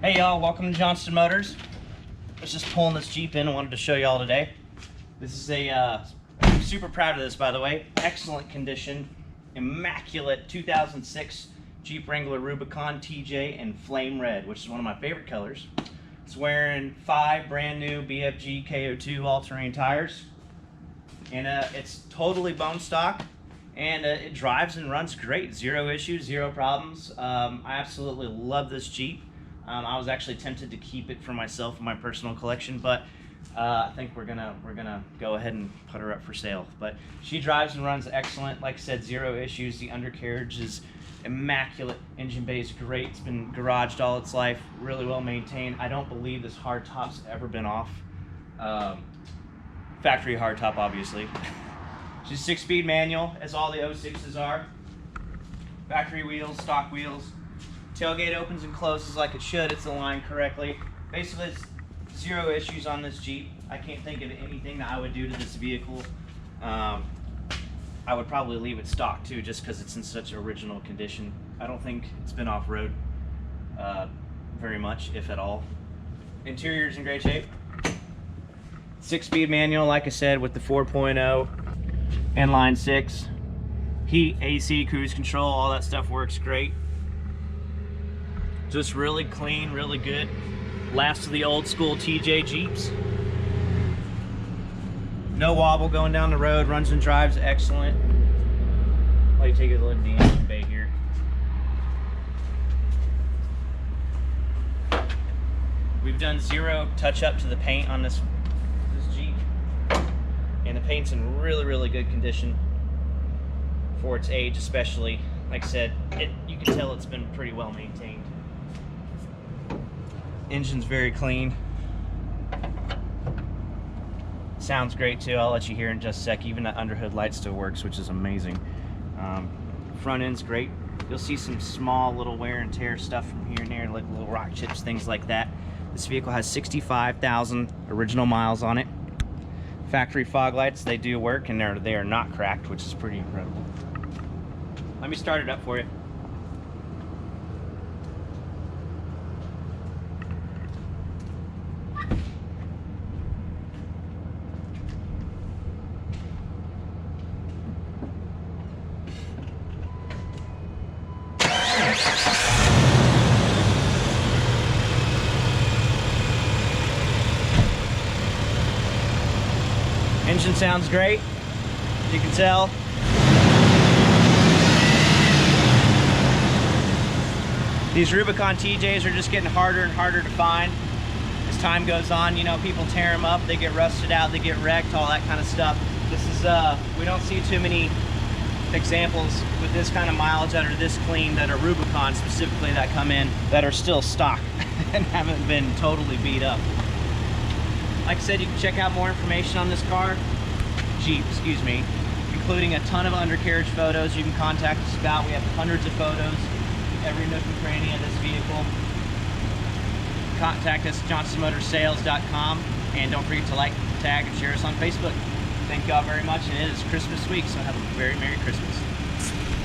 Hey y'all, welcome to Johnston Motors. I was just pulling this Jeep in. I wanted to show y'all today. This is I'm super proud of this, by the way. Excellent condition, immaculate 2006 Jeep Wrangler Rubicon TJ in flame red, which is one of my favorite colors. It's wearing 5 brand new BFG KO2 all-terrain tires, and it's totally bone stock, and it drives and runs great. Zero issues, zero problems. I absolutely love this Jeep. I was actually tempted to keep it for myself in my personal collection, but I think we're gonna go ahead and put her up for sale. But she drives and runs excellent. Like I said, zero issues. The undercarriage is immaculate. Engine bay is great. It's been garaged all its life. Really well maintained. I don't believe this hard top's ever been off. Factory hard top, obviously. She's 6-speed manual, as all the 06s are. Factory wheels, stock wheels. Tailgate opens and closes like it should. It's aligned correctly. Basically, it's zero issues on this Jeep. I can't think of anything that I would do to this vehicle. I would probably leave it stock too, just because it's in such original condition. I don't think it's been off-road very much, if at all. Interior's in great shape. 6-speed manual, like I said, with the 4.0 Inline Six. Heat, AC, cruise control, all that stuff works great. Just really clean, really good. Last of the old school TJ Jeeps. No wobble going down the road, runs and drives excellent. Let me take a look at the engine bay here. We've done zero touch up to the paint on this Jeep. And the paint's in really, really good condition for its age, especially. Like I said, you can tell it's been pretty well maintained. Engine's very clean. Sounds great too. I'll let you hear in just a sec. Even the underhood light still works, which is amazing. Front end's great. You'll see some small little wear and tear stuff from here and there, like little rock chips, things like that. This vehicle has 65,000 original miles on it. Factory fog lights, they do work, and they are not cracked, which is pretty incredible. Let me start it up for you. Engine sounds great, you can tell. These Rubicon TJs are just getting harder and harder to find as time goes on. You know, people tear them up, they get rusted out, they get wrecked, all that kind of stuff. This is, we don't see too many examples with this kind of mileage that are this clean, that are Rubicon specifically, that come in, that are still stock and haven't been totally beat up. Like I said, you can check out more information on this Jeep, excuse me, including a ton of undercarriage photos. You can contact us about. We have hundreds of photos, every nook and cranny of this vehicle. Contact us at johnstonmotorsales.com, and don't forget to like, tag, and share us on Facebook. Thank y'all very much, and it is Christmas week, so have a very Merry Christmas.